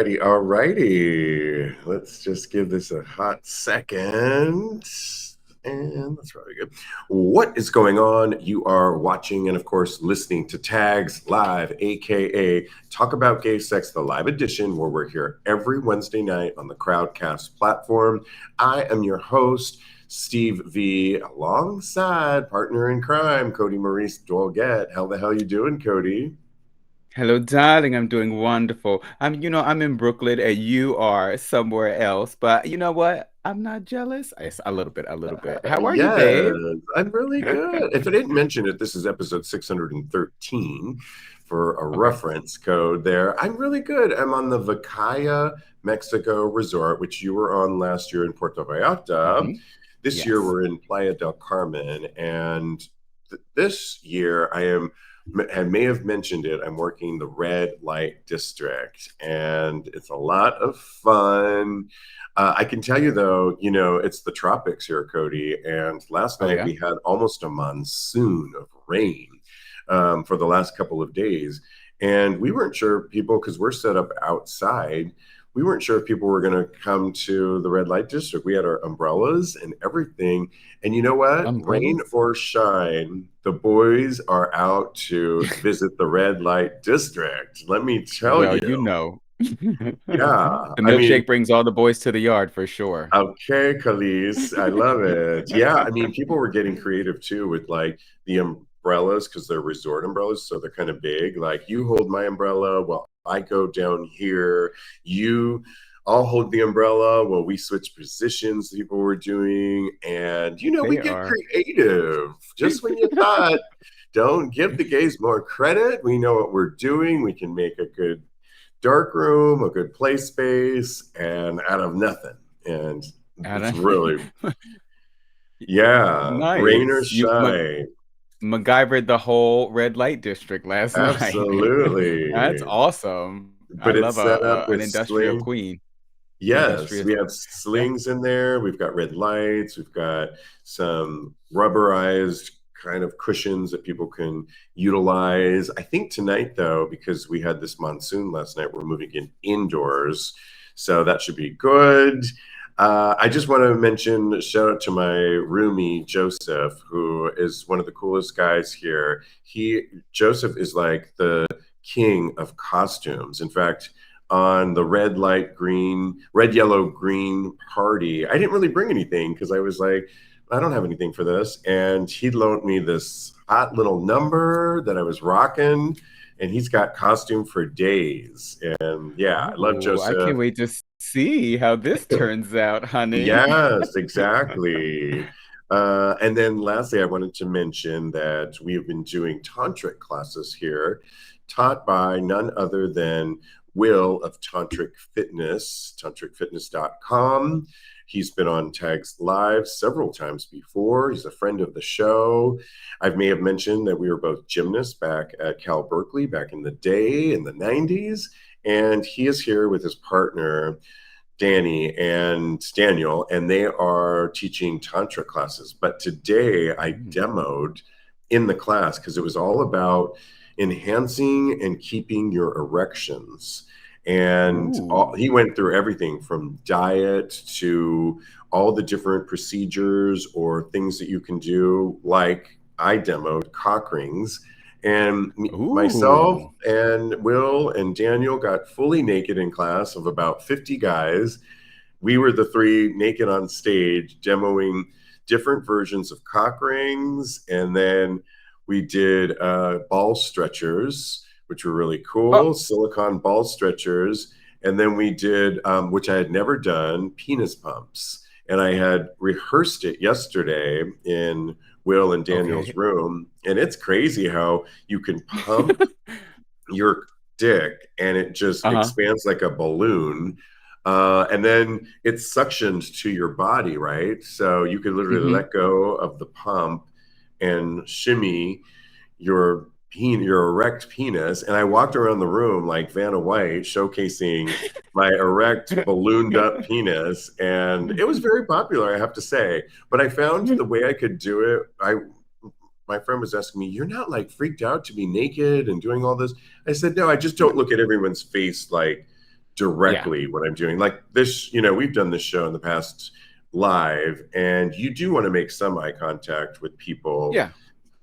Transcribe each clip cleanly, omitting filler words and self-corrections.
Alrighty. Let's just give this a hot second. And that's probably good. What is going on? You are watching and, of course, listening to Tags Live, aka Talk About Gay Sex, the live edition, where we're here every Wednesday night on the Crowdcast platform. I am your host, Steve V, alongside partner in crime, Kodi Maurice Doggette. How the hell you doing, Kodi? Hello, darling. I'm doing wonderful. I'm in Brooklyn and you are somewhere else, but you know what? I'm not jealous. It's a little bit, a little bit. How are you, Yes, babe? I'm really good. If I didn't mention it, this is episode 613 for a Okay. reference code there. I'm really good. I'm on the Vacaya, Mexico resort, which you were on last year in Puerto Vallarta. hmm This year Yes. we're in Playa del Carmen, and this year I may have mentioned it. I'm working the red light district, and it's a lot of fun. I can tell you though, it's the tropics here, Kodi. And last Oh night yeah. we had almost a monsoon of rain for the last couple of days. And we weren't sure people, because we're set up outside, we weren't sure if people were going to come to the red light district. We had our umbrellas and everything. And you know what? Rain Umbrellas? or shine, the boys are out to visit the red light district. Let me tell Well, you. you know. Yeah. The I mean, milkshake brings all the boys to the yard for sure. okay, Khalees, I love it. Yeah, I mean, people were getting creative too with like the umbrellas because they're resort umbrellas, so they're kind of big. Like, you hold my umbrella while I go down here. You I'll hold the umbrella while we switch positions, people were doing. And, we They get are. creative. Just when you thought, don't give the gays more credit, we know what we're doing. We can make a good dark room, a good play space, and out of nothing. And I it's really, don't- yeah, rain or Nice. You shine. MacGyvered the whole red light district last night. That's Absolutely. awesome. I But love it's set up an with industrial sling. queen. Yes, Industrious. we have Yeah. slings in there. We've got red lights. We've got some rubberized kind of cushions that people can utilize. I think tonight, though, because we had this monsoon last night, we're moving in indoors. So that should be good. I just want to mention, shout out to my roomie, Joseph, who is one of the coolest guys here. Joseph is like the king of costumes. In fact, on the red, yellow, green party, I didn't really bring anything because I was like, I don't have anything for this. And he loaned me this hot little number that I was rocking, and he's got costume for days. And yeah, I love Oh, I Joseph. can't wait to see how this turns out, honey. Yes, exactly. And then lastly, I wanted to mention that we have been doing tantric classes here, taught by none other than Will of Tantric Fitness, tantricfitness.com. He's been on Tags Live several times before. He's a friend of the show. I may have mentioned that we were both gymnasts back at Cal Berkeley back in the day in the 90s. And he is here with his partner, Danny and Daniel, and they are teaching Tantra classes. But today I Mm. demoed in the class because it was all about enhancing and keeping your erections. And Ooh. he went through everything from diet to all the different procedures or things that you can do. Like, I demoed cock rings, and myself Ooh. and Will and Daniel got fully naked in class of about 50 guys. We were the three naked on stage demoing different versions of cock rings. And then we did ball stretchers, which were really Oh, cool, silicone ball stretchers. And then we did, which I had never done, penis pumps. And I had rehearsed it yesterday in Will and Daniel's okay. room. And it's crazy how you can pump your dick and it just Uh-huh. expands like a balloon. And then it's suctioned to your body, right? So you could literally hmm let go of the pump and shimmy your erect penis. And I walked around the room like Vanna White, showcasing my erect, ballooned up penis. And it was very popular, I have to say. But I found the way I could do it. My friend was asking me, "You're not like freaked out to be naked and doing all this?" I said, "No, I just don't look at everyone's face like Yeah. directly what I'm doing. Like this, we've done this show in the past live, and you do want to make some eye contact with people Yeah.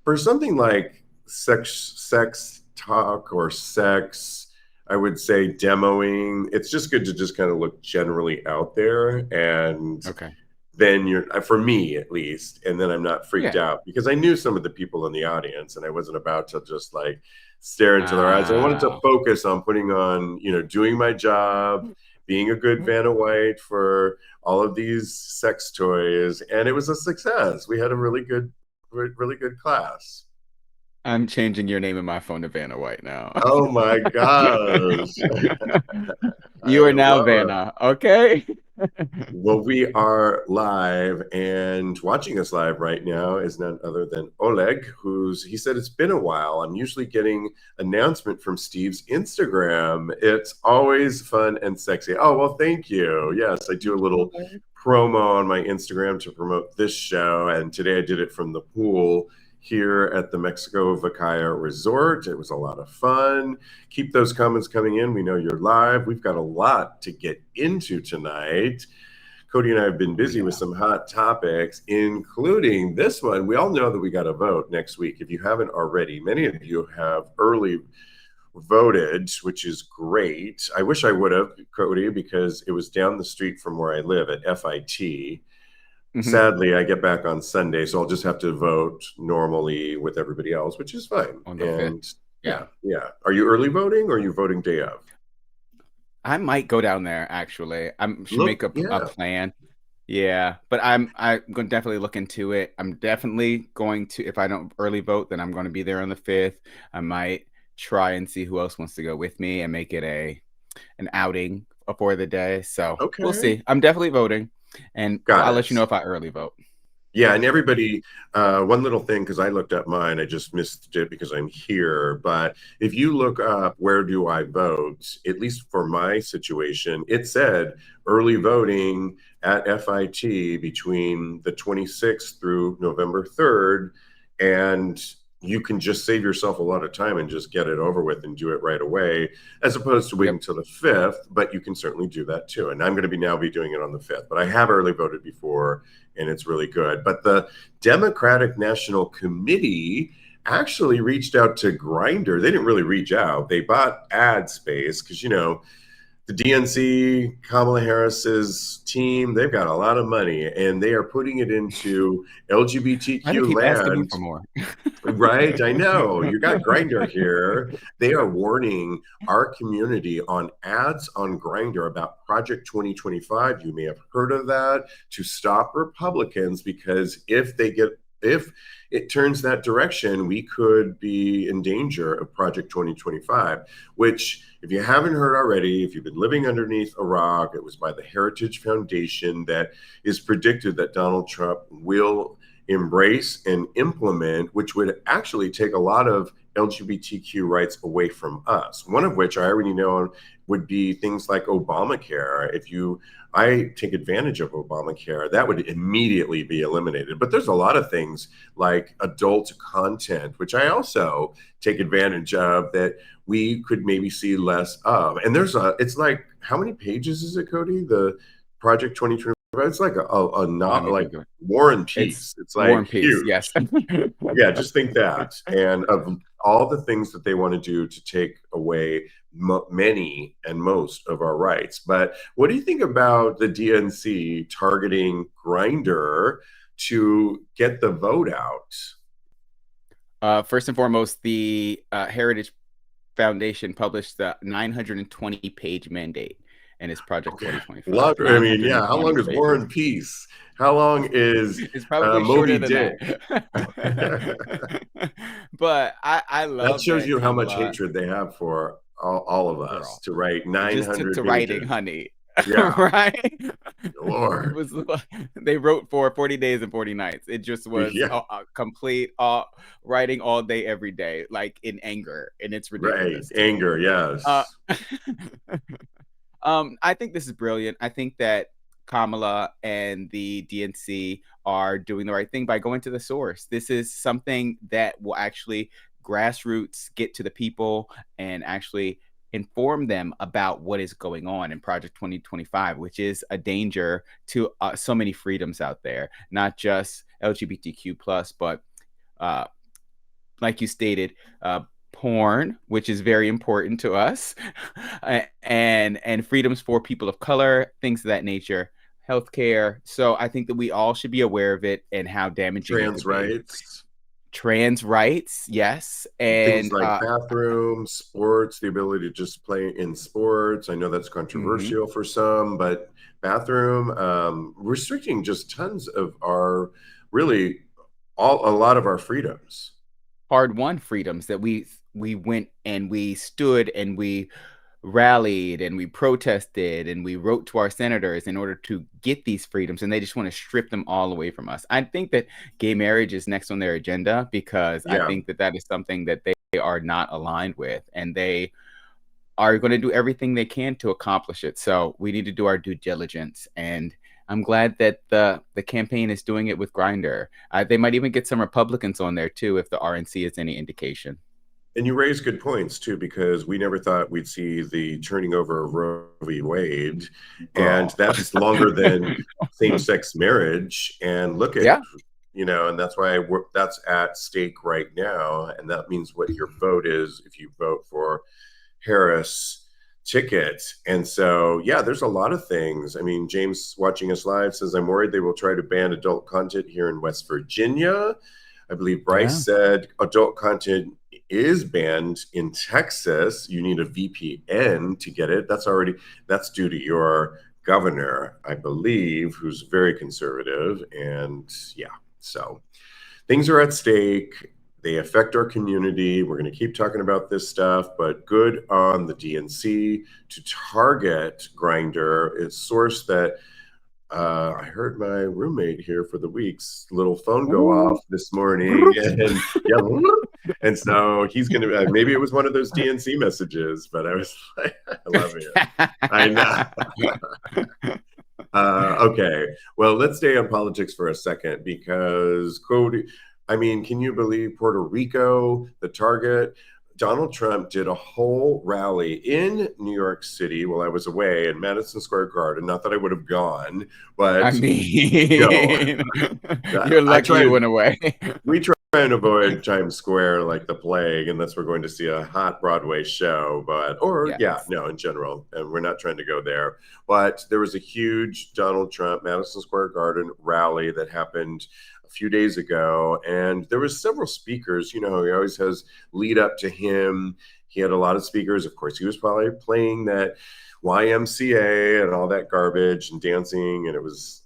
for something like sex talk or sex, I would say demoing. It's just good to just kind of look generally out there, and Okay. then you're, for me at least, and then I'm not freaked Yeah. out because I knew some of the people in the audience and I wasn't about to just like stare into their eyes. I wanted to Ah. focus on putting on, doing my job, being a good Vanna White for all of these sex toys, and it was a success. We had a really good class. I'm changing your name in my phone to Vanna White now. Oh my gosh. I You are now love it. Vanna, okay? Well, we are live, and watching us live right now is none other than Oleg, he said it's been a while. I'm usually getting announcement from Steve's Instagram. It's always fun and sexy. Oh, well, thank you. Yes, I do a little promo on my Instagram to promote this show, and today I did it from the pool here at the Mexico Vacaya Resort. It was a lot of fun. Keep those comments coming in. We know you're live. We've got a lot to get into tonight. Kodi and I have been busy with some hot topics, including this one. We all know that we got to vote next week. If you haven't already, many of you have early voted, which is great. I wish I would have, Kodi, because it was down the street from where I live at FIT. Sadly, I get back on Sunday, so I'll just have to vote normally with everybody else, which is fine. On the 5th. Yeah. Are you early voting or are you voting day of? I might go down there actually. I should make a plan. Yeah, but I'm going to definitely look into it. I'm definitely going to, if I don't early vote, then I'm going to be there on the 5th. I might try and see who else wants to go with me and make it an outing for the day. So we'll see. I'm definitely voting, and I'll let you know if I early vote. Yeah, and everybody, one little thing, because I looked up mine, I just missed it because I'm here. But if you look up where do I vote, at least for my situation, it said early voting at FIT between the 26th through November 3rd. And you can just save yourself a lot of time and just get it over with and do it right away, as opposed to waiting until the 5th. But you can certainly do that too. And I'm going to be doing it on the 5th. But I have early voted before, and it's really good. But the Democratic National Committee actually reached out to Grindr. They didn't really reach out. They bought ad space because, the DNC, Kamala Harris's team, they've got a lot of money, and they are putting it into Why do they LGBTQ keep asking me land. for more? Right, I know. You got Grindr here. They are warning our community on ads on Grindr about Project 2025. You may have heard of that, to stop Republicans, because if it turns that direction, we could be in danger of Project 2025, which, if you haven't heard already, if you've been living underneath a rock, it was by the Heritage Foundation that is predicted that Donald Trump will embrace and implement, which would actually take a lot of LGBTQ rights away from us. One of which I already know would be things like Obamacare. I take advantage of Obamacare, that would immediately be eliminated. But there's a lot of things like adult content, which I also take advantage of, that we could maybe see less of. And it's like, how many pages is it, Kodi? The Project 2025? It's like a not like War and Peace. It's like War and Peace, huge. yes. Yeah, just think that. And of all the things that they want to do to take away many and most of our rights. But what do you think about the DNC targeting Grindr to get the vote out? First and foremost, the Heritage Foundation published the 920-page mandate in its Project 2025. I mean, yeah. How long is War and Peace? How long is it's probably Moby shorter than Dick? that. But I love that shows you Kamala, how much hatred they have for all of us to write 900 just to pages. writing, honey. Yeah. Right? Lord. It was, they wrote for 40 days and 40 nights. It just was a complete writing all day, every day, like in anger. And it's ridiculous. Right. Anger, yes. I think this is brilliant. I think that Kamala and the DNC are doing the right thing by going to the source. This is something that will actually grassroots get to the people and actually inform them about what is going on in Project 2025, which is a danger to so many freedoms out there, not just LGBTQ plus, but like you stated, porn, which is very important to us, and freedoms for people of color, things of that nature, healthcare. So I think that we all should be aware of it and how damaging it could be. Trans rights, yes, and things like bathrooms, sports, the ability to just play in sports. I know that's controversial for some, but bathroom, restricting just tons of our, really, a lot of our freedoms. Hard-won freedoms that we went and we stood and we rallied and we protested and we wrote to our senators in order to get these freedoms, and they just want to strip them all away from us. I think that gay marriage is next on their agenda because I think that that is something that they are not aligned with, and they are going to do everything they can to accomplish it. So we need to do our due diligence, and I'm glad that the campaign is doing it with Grindr. They might even get some Republicans on there too if the RNC is any indication. And you raise good points too, because we never thought we'd see the turning over of Roe v. Wade, and that's longer than same-sex marriage. And look at, and that's why that's at stake right now. And that means what your vote is if you vote for Harris ticket. And so, there's a lot of things. I mean, James watching us live says, I'm worried they will try to ban adult content here in West Virginia. I believe Bryce said adult content is banned in Texas. You need a VPN to get it. That's due to your governor, I believe, who's very conservative. And so things are at stake. They affect our community. We're going to keep talking about this stuff, but good on the DNC to target Grindr. It's source that I heard my roommate here for the week's little phone go off this morning, and so he's going to, maybe it was one of those DNC messages, but I was like, I love it. I know. Okay, well, let's stay on politics for a second, because Kodi, I mean, can you believe Puerto Rico, the target? Donald Trump did a whole rally in New York City while I was away in Madison Square Garden. Not that I would have gone, but I mean, you're lucky you went away. We try and avoid Times Square like the plague, unless we're going to see a hot Broadway show. But in general, and we're not trying to go there. But there was a huge Donald Trump Madison Square Garden rally that happened a few days ago, and there was several speakers. He always has lead up to him. He had a lot of speakers. Of course, he was probably playing that YMCA and all that garbage and dancing, and it was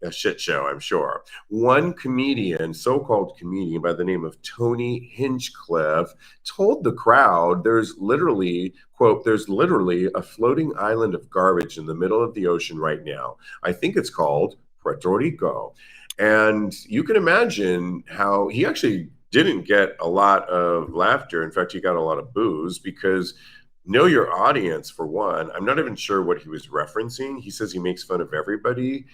a shit show, I'm sure. One comedian, so-called comedian by the name of Tony Hinchcliffe, told the crowd there's literally, quote, there's literally a floating island of garbage in the middle of the ocean right now. I think it's called Puerto Rico. And you can imagine how he actually didn't get a lot of laughter. In fact, he got a lot of boos, because know your audience, for one. I'm not even sure what he was referencing. He says he makes fun of everybody,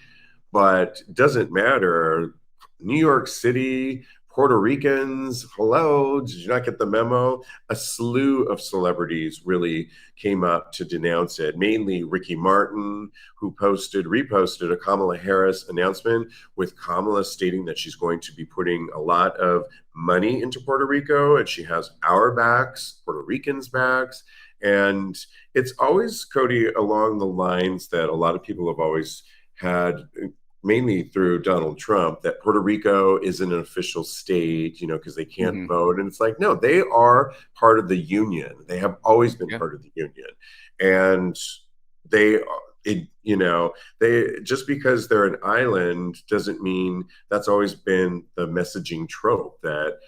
but it doesn't matter. New York City, Puerto Ricans, hello, did you not get the memo? A slew of celebrities really came up to denounce it, mainly Ricky Martin, who reposted a Kamala Harris announcement with Kamala stating that she's going to be putting a lot of money into Puerto Rico, and she has our backs, Puerto Ricans' backs. And it's always, Kodi, along the lines that a lot of people have always had, mainly through Donald Trump, that Puerto Rico isn't an official state, because they can't vote. And it's like, no, they are part of the union. They have always been part of the union. And they just because they're an island doesn't mean that's always been the messaging trope that,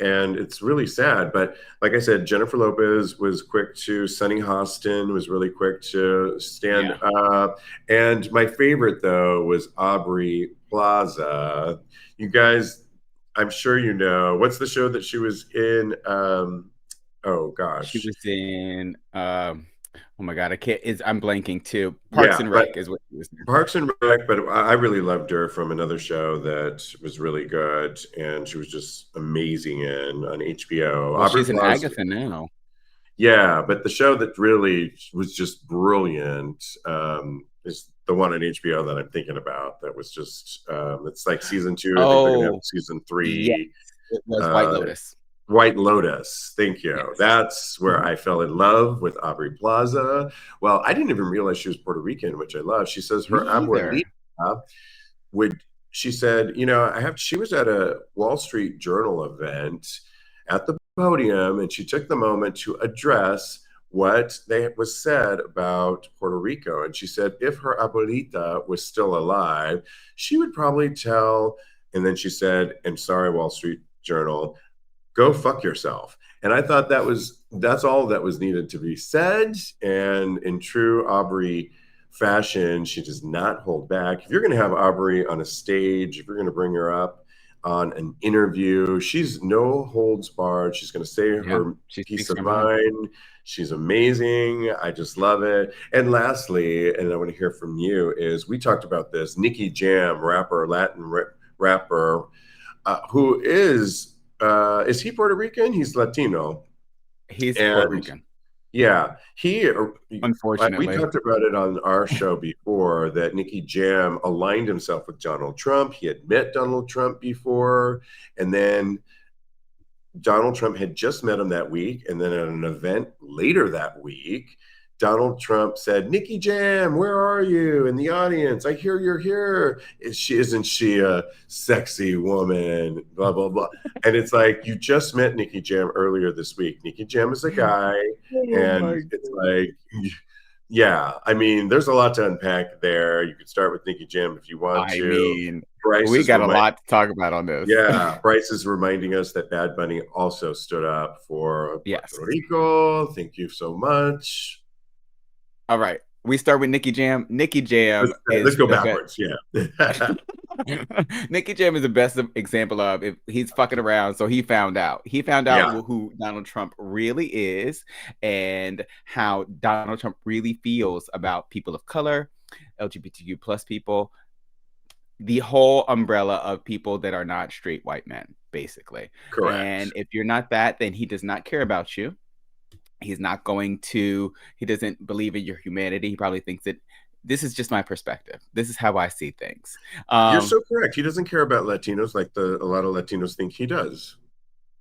and it's really sad. But like I said, Jennifer Lopez was quick to, Sunny Hostin was really quick to stand up. And my favorite, though, was Aubrey Plaza. You guys, I'm sure you know, what's the show that she was in? Oh, gosh. She was in... oh my God, I'm blanking too. Parks and Rec is what she was in. Parks and Rec, but I really loved her from another show that was really good, and she was just amazing on HBO. Well, she's an Agatha now. Yeah, but the show that really was just brilliant is the one on HBO that I'm thinking about. That was just it's like season 2. I think they're gonna have Oh, season yes, 3. it was White Uh, Lotus. White Lotus. Thank you. Yes. That's where I fell in love with Aubrey Plaza. Well, I didn't even realize she was Puerto Rican, which I love. She says Me her abuelita either. would, she said, she was at a Wall Street Journal event at the podium, and she took the moment to address what was said about Puerto Rico. And she said if her abuelita was still alive, she would probably tell, and then she said, and sorry, Wall Street Journal, go fuck yourself. And I thought that's all that was needed to be said. And in true Aubrey fashion, she does not hold back. If you're going to have Aubrey on a stage, if you're going to bring her up on an interview, she's no holds barred. She's going to say her She piece speaks of her mind. mind. She's amazing. I just love it. And lastly, and I want to hear from you, is we talked about this, Nicky Jam, rapper, Latin rapper, who is he Puerto Rican? He's Latino. He's Puerto And Rican. yeah, we Unfortunately. talked about it on our show before that Nicky Jam aligned himself with Donald Trump. He had met Donald Trump before, and then Donald Trump had just met him that week. And then at an event later that week, Donald Trump said, Nicky Jam, where are you in the audience? I hear you're here. Isn't she a sexy woman? Blah, blah, blah. And it's like, you just met Nicky Jam earlier this week. Nicky Jam is a guy. Oh And my it's God. like, yeah, I mean, there's a lot to unpack there. You could start with Nicky Jam if you want I to. mean, Bryce we is got a remind lot to talk about on this. Yeah, Bryce is reminding us that Bad Bunny also stood up for Yes. Puerto Rico. Thank you so much. All right. We start with Nicky Jam. Nicky Jam Let's is go the best. backwards. Yeah. Nicky Jam is the best example of if he's fucking around. So he found out. He found out Yeah, who Donald Trump really is and how Donald Trump really feels about people of color, LGBTQ plus people, the whole umbrella of people that are not straight white men, basically. And correct. if you're not that, then he does not care about you. He's not going to, he doesn't believe in your humanity. He probably thinks that this is just my perspective. This is how I see things. You're so correct. He doesn't care about Latinos like a lot of Latinos think he does.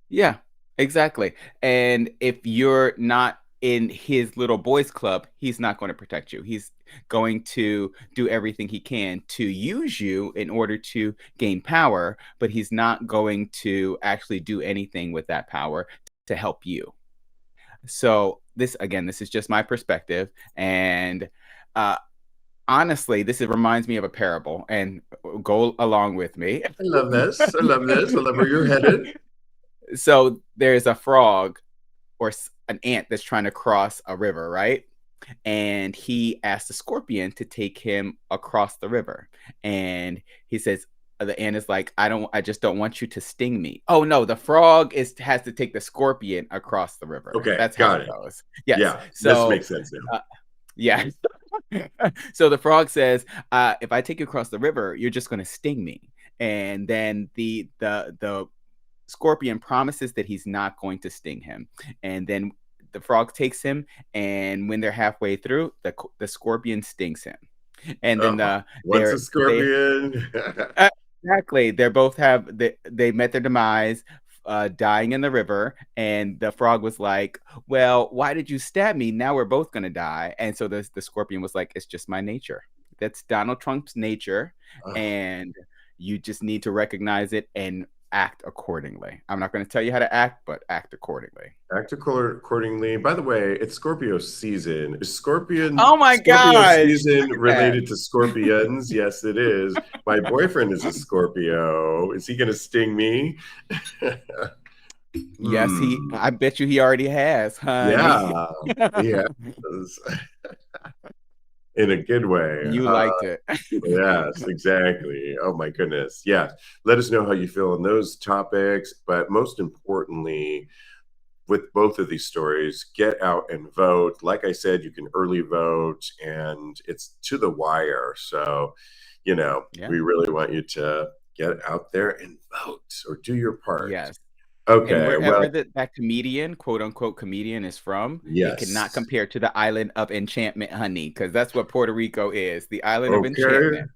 Yeah, exactly. And if you're not in his little boys club, he's not going to protect you. He's going to do everything he can to use you in order to gain power, but he's not going to actually do anything with that power to help you. So this again, this is just my perspective, and uh, honestly, reminds me of a parable. And go along with me. I love this. I love this. I love where you're headed. So there's a frog or an ant that's trying to cross a river, right? And he asked the scorpion to take him across the river, and he says, the ant is like, I just don't want you to sting me. Oh no, the frog has to take the scorpion across the river. Okay, That's how got it it. goes. Yes. Yeah, this So makes sense now. yeah. So the frog says, if I take you across the river, you're just going to sting me. And then the scorpion promises that he's not going to sting him. And then the frog takes him, and when they're halfway through, the scorpion stings him. And then What's a scorpion? exactly, they both have they met their demise, dying in the river. And the frog was like, well, why did you stab me? Now we're both gonna die. And so the scorpion was like, it's just my nature. That's Donald Trump's nature, and you just need to recognize it and act accordingly. I'm not going to tell you how to act, but act accordingly. Act accordingly. By the way, it's Scorpio season. Is Oh my Scorpio gosh! season related to scorpions? Yes, it is. My boyfriend is a Scorpio. Is he going to sting me? Yes, I bet you he already has, honey. Yeah. In a good way. You liked it. Yes, exactly. Oh my goodness. Yeah. Let us know how you feel on those topics. But most importantly, with both of these stories, get out and vote. Like I said, you can early vote and it's to the wire. So, we really want you to get out there and vote or do your part. Yes. And Okay, wherever well, that comedian, quote unquote comedian, is from, it cannot yes. compare to the island of enchantment, honey, because that's what Puerto Rico is, the island of Okay. enchantment.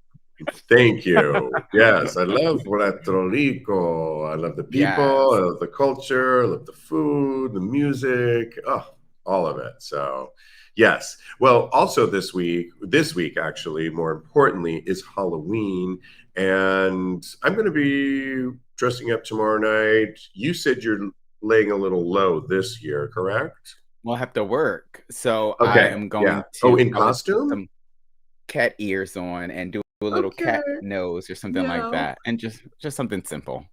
Thank you. Yes, I love Puerto Rico. I love the people. I Yes. love the culture. I love the food, the music. Oh, all of it. So, yes. Well, also this week actually, more importantly, is Halloween, and I'm going to be dressing up tomorrow night. You said you're laying a little low this year, correct? We'll have to work. So I Okay. am Yeah. going Oh, to in probably put costume? some cat ears on and do a little cat Okay. nose or something like Yeah. that, and just something simple.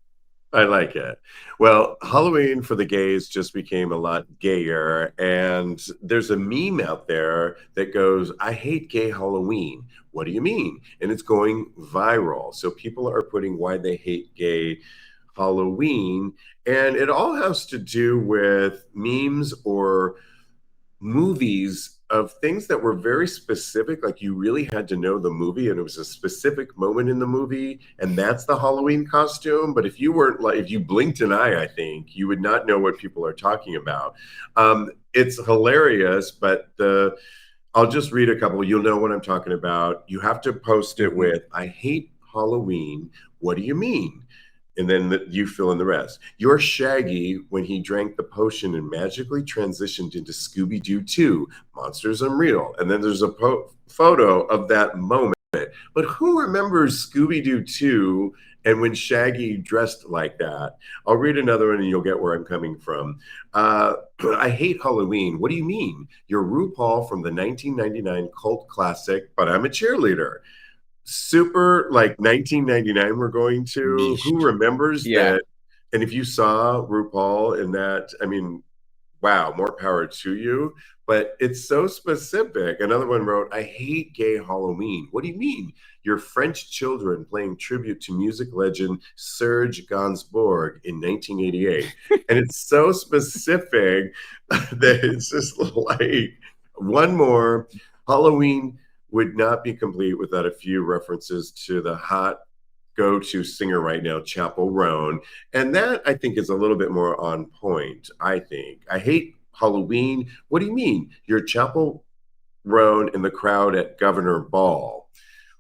I like it. Well, Halloween for the gays just became a lot gayer. And there's a meme out there that goes, I hate gay Halloween. What do you mean? And it's going viral. So people are putting why they hate gay Halloween. And it all has to do with memes or movies of things that were very specific, like you really had to know the movie and it was a specific moment in the movie, and that's the Halloween costume. But if you weren't, like, if you blinked an eye, I think you would not know what people are talking about. It's hilarious, but I'll just read a couple. You'll know what I'm talking about. You have to post it Mhm. with, I hate Halloween. What do you mean? And then you fill in the rest. You're Shaggy when he drank the potion and magically transitioned into Scooby Doo 2, Monsters Unreal. And then there's a photo of that moment. But who remembers Scooby Doo 2 and when Shaggy dressed like that? I'll read another one and you'll get where I'm coming from. I hate Halloween. What do you mean? You're RuPaul from the 1999 cult classic, but I'm a cheerleader. Super, like 1999 we're going to. Niche. Who remembers Yeah. that? And if you saw RuPaul in that, I mean, wow, more power to you. But it's so specific. Another one wrote, I hate gay Halloween. What do you mean? You're French children playing tribute to music legend Serge Gainsbourg in 1988. And it's so specific that it's just like one more. Halloween would not be complete without a few references to the hot go-to singer right now, Chapel Roan. And that, I think, is a little bit more on point, I think. I hate Halloween. What do you mean? You're Chapel Roan in the crowd at Governor Ball,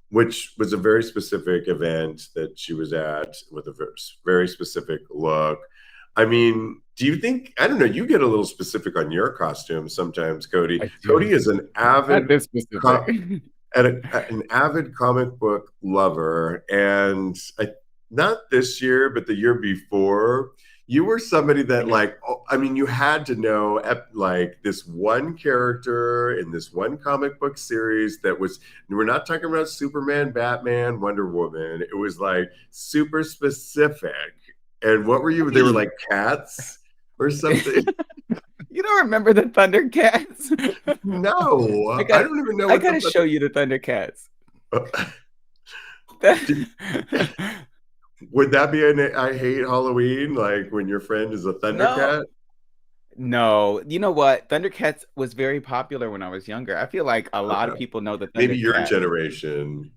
which was a very specific event that she was at with a very specific look. I mean, do you think, I don't know, you get a little specific on your costume sometimes, Kodi. I Kodi do. is an Not avid this specific. an avid comic book lover, and not this year, but the year before, you were somebody that, like, oh, I mean, you had to know like this one character in this one comic book series that was. We're not talking about Superman, Batman, Wonder Woman. It was like super specific. And what were you? They were like cats or something. You don't remember the Thundercats? I No, I got don't even know I what gotta show you the Thundercats. Would that be an I hate Halloween? Like when your friend is a No, Thundercat? no. You know what? Thundercats was very popular when I was younger. I feel like a lot of Okay. people know the Maybe your Thundercats. generation.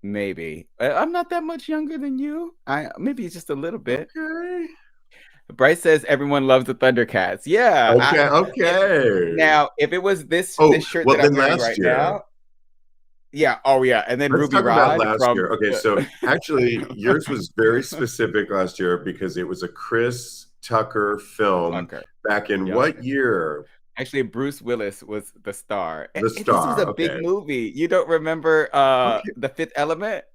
Maybe. I'm not that much younger than you. I maybe just a little bit. Okay. Bryce says everyone loves the Thundercats. Yeah. Okay. If Okay. now if it was this Oh, shirt well, that I'm then wearing last right year, now, yeah. Oh yeah. And then let's Ruby talk about Rod last from year. Okay. So actually, yours was very specific last year because it was a Chris Tucker film Tucker. back in Yep. what year? Actually, Bruce Willis was the star. The This was a Star. big Okay. movie. You don't remember Okay. The Fifth Element?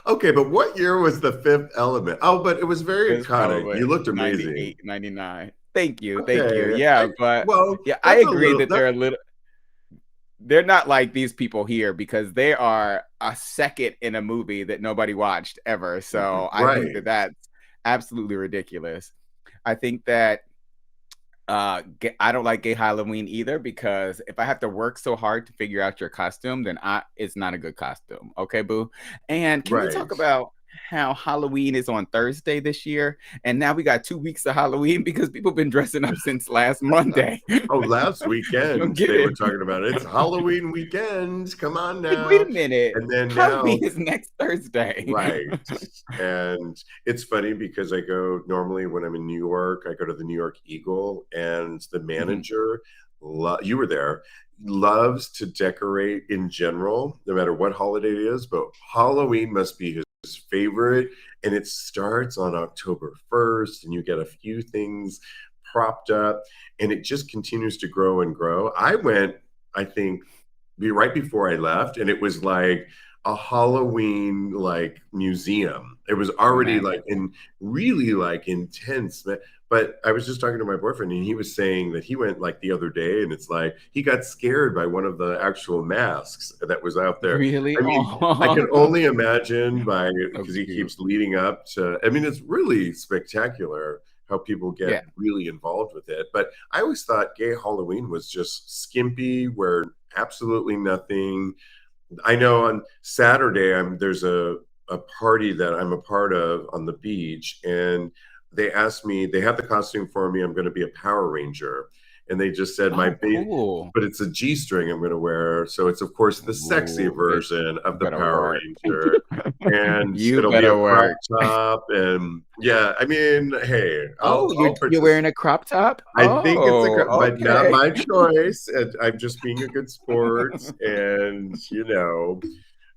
Okay, but what year was the Fifth Element? Oh, but it was It very was iconic. probably You looked amazing. 98, 99. Thank you. Thank you. Okay. Yeah, but Well, yeah, I that's a agree little that that they're not like these people here because they are a second in a movie that nobody watched ever. So I think that right. that's absolutely ridiculous. I think that I don't like gay Halloween either because if I have to work so hard to figure out your costume, then it's not a good costume. Okay, boo. And can we talk Right. about? how Halloween is on Thursday this year, and now we got 2 weeks of Halloween because people been dressing up since last Monday. Oh, last I don't weekend get they were it. talking about it. It's Halloween weekend. Come on Like, wait now. a minute. And then now, Halloween is next Thursday. right. And it's funny because I go normally when I'm in New York, I go to the New York Eagle, and the Mhm. manager, you were there, loves to decorate in general, no matter what holiday it is. But Halloween must be his favorite. And it starts on October 1st, and you get a few things propped up, and it just continues to grow and grow. I went, I think, right before I left, and it was like a Halloween like museum. It was already like Magical. in really like intense. But I was just talking to my boyfriend, and he was saying that he went like the other day, and it's like he got scared by one of the actual masks that was out there. Really? I mean, I can Oh, only imagine by so because he cute. keeps leading up to. I mean, it's really spectacular how people get Yeah. really involved with it. But I always thought gay Halloween was just skimpy, where absolutely nothing. I know on Saturday there's a party that I'm a part of on the beach, and they asked me, they have the costume for me. I'm going to be a Power Ranger, and they just said Oh, cool. but it's a G string I'm going to wear, so it's of course the sexy Ooh, it version of the better Power work. Ranger, and You it'll be a better crop work. top, and yeah, I mean, hey, Oh, I'll you're participate. wearing a crop top? I think it's Oh, but not okay. my choice. And I'm just being a good sport, and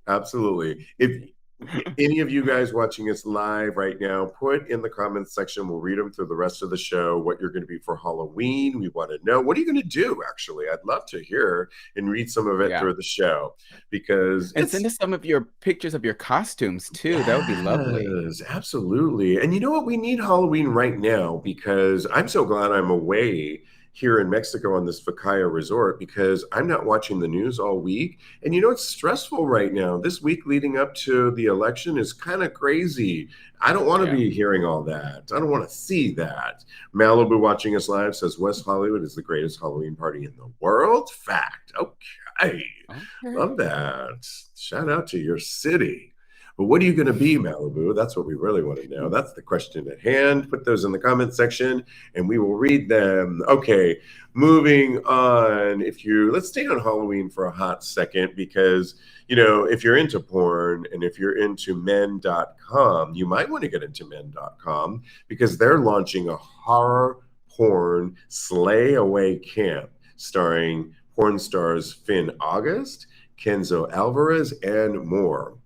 absolutely. If any of you guys watching us live right now, put in the comments section. We'll read them through the rest of the show. What you're going to be for Halloween? We want to know. What are you going to do? Actually, I'd love to hear and read some of it Yeah. through the show, because And send us some of your pictures of your costumes too. That would be lovely. yes, absolutely. And you know what? We need Halloween right now, because I'm so glad I'm away here in Mexico on this Vacaya resort, because I'm not watching the news all week. And it's stressful right now. This week leading up to the election is kind of crazy. I don't want to Yeah. be hearing all that. I don't want to see that. Malibu watching us live says West Hollywood is the greatest Halloween party in the world. Fact. Okay. Okay. Love that. Shout out to your city. But what are you going to be, Malibu? That's what we really want to know. That's the question at hand. Put those in the comment section and we will read them. Okay, moving on. Let's stay on Halloween for a hot second, because, if you're into porn and if you're into men.com, you might want to get into men.com, because they're launching a horror porn slay away camp starring porn stars Finn August, Kenzo Alvarez, and more.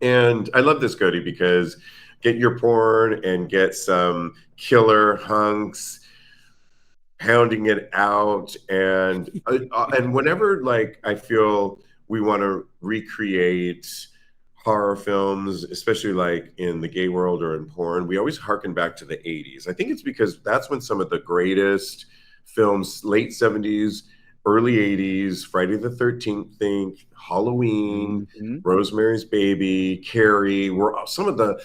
And I love this, Kodi, because get your porn and get some killer hunks pounding it out. And whenever, like, I feel we want to recreate horror films, especially like in the gay world or in porn, we always harken back to the 80s. I think it's because that's when some of the greatest films, late 70s, early 80s, Friday the 13th, think Halloween, Mhm. Rosemary's Baby, Carrie, were some of the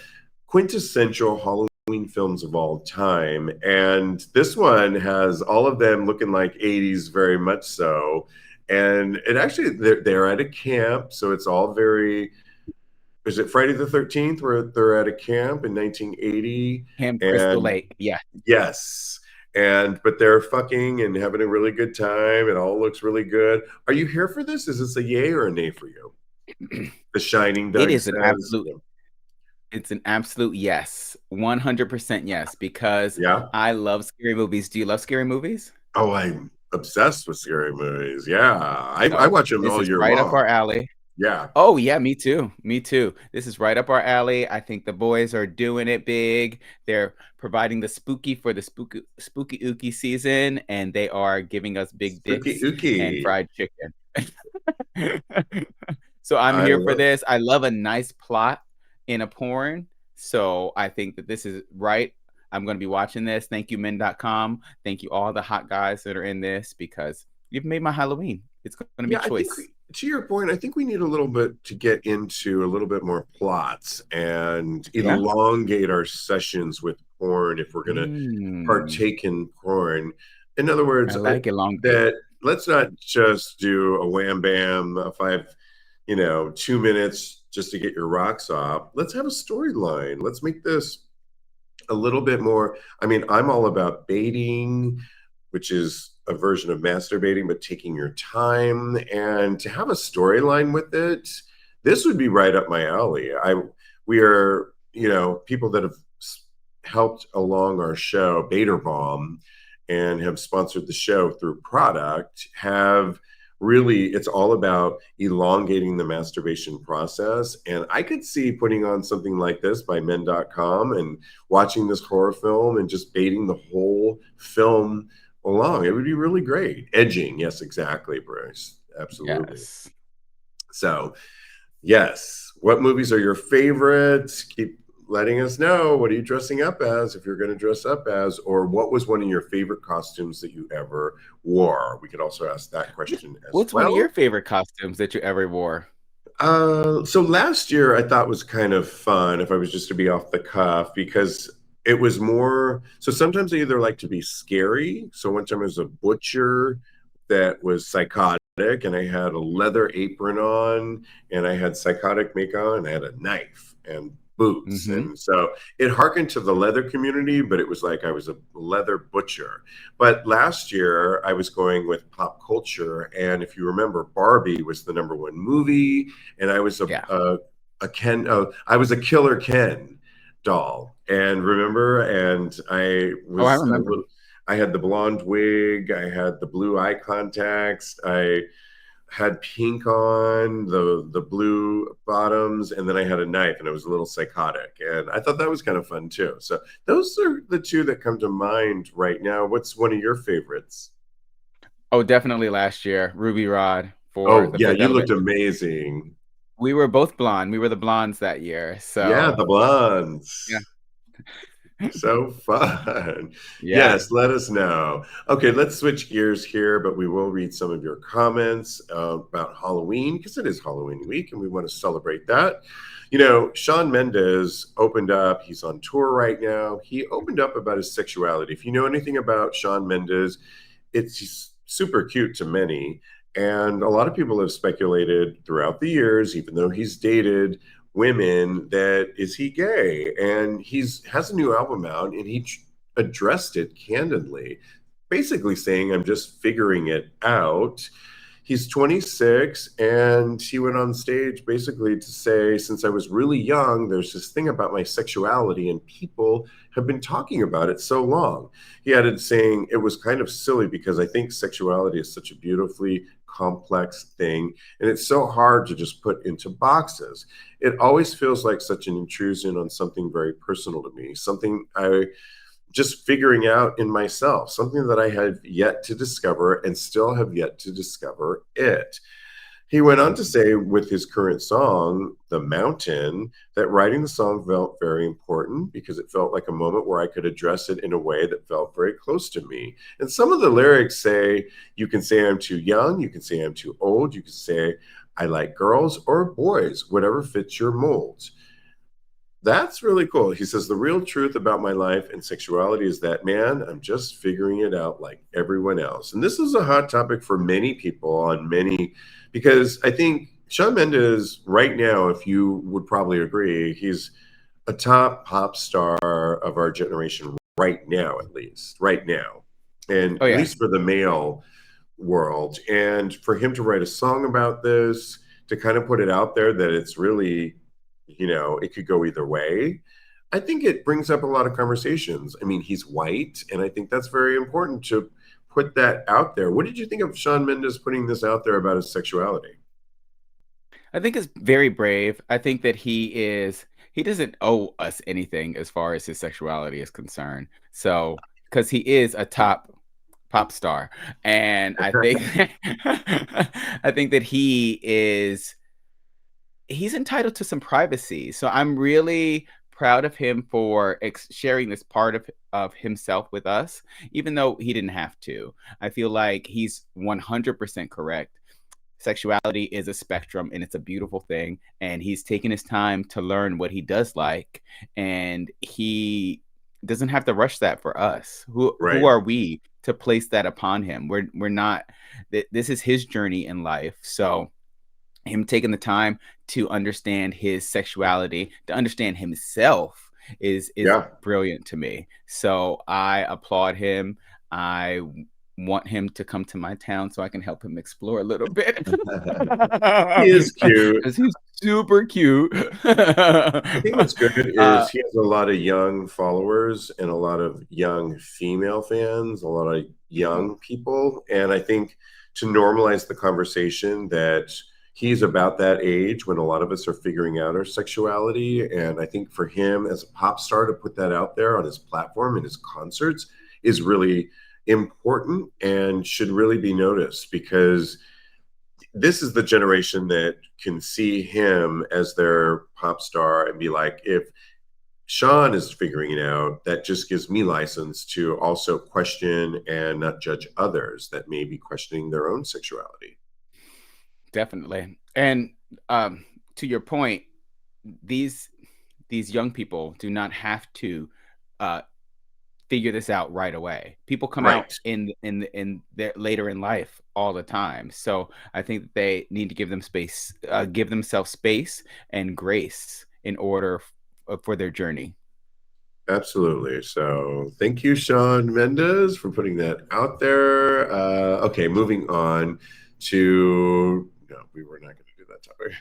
quintessential Halloween films of all time. And this one has all of them looking like 80s, very much so. And it actually, they're at a camp, so it's all very. Is it Friday the 13th where they're at a camp in 1980? Camp Crystal And Lake. Yeah. yes, but they're fucking and having a really good time. It all looks really good. Are you here for this? Is this a yay or a nay for you? The Shining, It Doug is an says. absolute It's an absolute yes. 100% yes, because Yeah. I love scary movies. Do you love scary movies? Oh, I'm obsessed with scary movies. Yeah. I So watch them this all is year right up long. our alley. Yeah. Oh yeah, me too. Me too. This is right up our alley. I think the boys are doing it big. They're providing the spooky for the spooky ooky season, and they are giving us big Spooky dicks and ooky. fried chicken. So I'm I here for love. this. I love a nice plot in a porn. So I think that this is right. I'm going to be watching this. Thank you, men.com. Thank you, all the hot guys that are in this, because you've made my Halloween. It's going to be Yeah, I think choice. to your point, I think we need a little bit to get into a little bit more plots and Yeah. elongate our sessions with porn if we're going to Mm, partake in porn. In other I words, like elongate. that let's not just do a wham bam, a five, 2 minutes just to get your rocks off. Let's have a storyline. Let's make this a little bit more. I mean, I'm all about baiting, which is a version of masturbating, but taking your time, and to have a storyline with it. This would be right up my alley. We are, people that have helped along our show, Bader Bomb, and have sponsored the show through product, have really, it's all about elongating the masturbation process. And I could see putting on something like this by men.com and watching this horror film and just baiting the whole film along. It would be really great. Edging. Yes, exactly, Bruce. Absolutely. Yes. So, yes. What movies are your favorites? Keep letting us know. What are you dressing up as, if you're going to dress up as, or what was one of your favorite costumes that you ever wore? We could also ask that question as What's well. one of your favorite costumes that you ever wore? So last year I thought was kind of fun, if I was just to be off the cuff, because it was more, so sometimes I either like to be scary. So one time I was a butcher that was psychotic, and I had a leather apron on, and I had psychotic makeup on, and I had a knife and boots. And so it harkened to the leather community, but it was like I was a leather butcher. But last year I was going with pop culture, and if you remember, Barbie was the #1 movie, and I was I was a Killer Ken doll. And remember, and I was I remember. I had the blonde wig, I had the blue eye contacts, I had pink on, the blue bottoms, and then I had a knife, and it was a little psychotic. And I thought that was kind of fun too. So those are the two that come to mind right now. What's one of your favorites? Oh, definitely last year, Ruby Rod for Oh, the yeah, Fifth you Element. looked amazing. We were both blonde. We were the blondes that year. Yeah, So the blondes. yeah. So fun. Yeah. Yes, let us know. Okay, let's switch gears here, but we will read some of your comments about Halloween, because it is Halloween week and we want to celebrate that. Shawn Mendes opened up, he's on tour right now. He opened up about his sexuality. If you know anything about Shawn Mendes, he's super cute to many. And a lot of people have speculated throughout the years, even though he's dated women, that is he gay? And has a new album out, and he addressed it candidly, basically saying, I'm just figuring it out. He's 26, and he went on stage basically to say, since I was really young, there's this thing about my sexuality, and people have been talking about it so long. He added, saying it was kind of silly because I think sexuality is such a beautifully complex thing, and it's so hard to just put into boxes. It always feels like such an intrusion on something very personal to me, something I just figuring out in myself, something that I have yet to discover and still have yet to discover it. He went on to say, with his current song, The Mountain, that writing the song felt very important because it felt like a moment where I could address it in a way that felt very close to me. And some of the lyrics say, you can say I'm too young, you can say I'm too old, you can say I like girls or boys, whatever fits your molds. That's really cool. He says, the real truth about my life and sexuality is that, man, I'm just figuring it out like everyone else. And this is a hot topic for many people because I think Shawn Mendes right now, if you would probably agree, he's a top pop star of our generation right now, at least right now. And at least for the male world. And for him to write a song about this, to kind of put it out there that it's really, it could go either way. I think it brings up a lot of conversations. I mean, he's white, and I think that's very important to put that out there. What did you think of Shawn Mendes putting this out there about his sexuality? I think it's very brave. I think that he doesn't owe us anything as far as his sexuality is concerned. So, because he is a top pop star, and I think I think that he's entitled to some privacy. So I'm really proud of him for sharing this part of himself with us, even though he didn't have to. I feel like he's 100% correct. Sexuality is a spectrum, and it's a beautiful thing. And he's taken his time to learn what he does like, and he doesn't have to rush that for us. Who are we to place that upon him? We're not. This is his journey in life. So him taking the time to understand his sexuality, to understand himself is brilliant to me. So I applaud him. I want him to come to my town so I can help him explore a little bit. He is cute. Because he's super cute. I think what's good is he has a lot of young followers and a lot of young female fans, a lot of young people. And I think to normalize the conversation that he's about that age when a lot of us are figuring out our sexuality. And I think for him as a pop star to put that out there on his platform and his concerts is really important and should really be noticed, because this is the generation that can see him as their pop star and be like, if Shawn is figuring it out, that just gives me license to also question and not judge others that may be questioning their own sexuality. Definitely. And to your point, these young people do not have to figure this out right away. People come out in their later in life all the time. So I think they need to give themselves space and grace in order for their journey. Absolutely. So thank you, Shawn Mendes, for putting that out there. Okay, moving on to, no, we were not going to do that topic.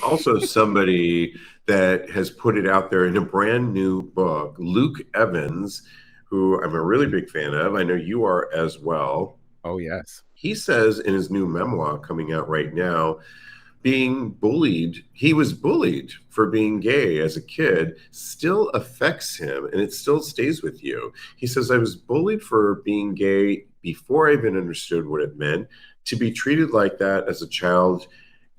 Also, somebody that has put it out there in a brand new book, Luke Evans, who I'm a really big fan of. I know you are as well. Oh, yes. He says in his new memoir coming out right now, being bullied, he was bullied for being gay as a kid, still affects him and it still stays with you. He says, I was bullied for being gay before I even understood what it meant. To be treated like that as a child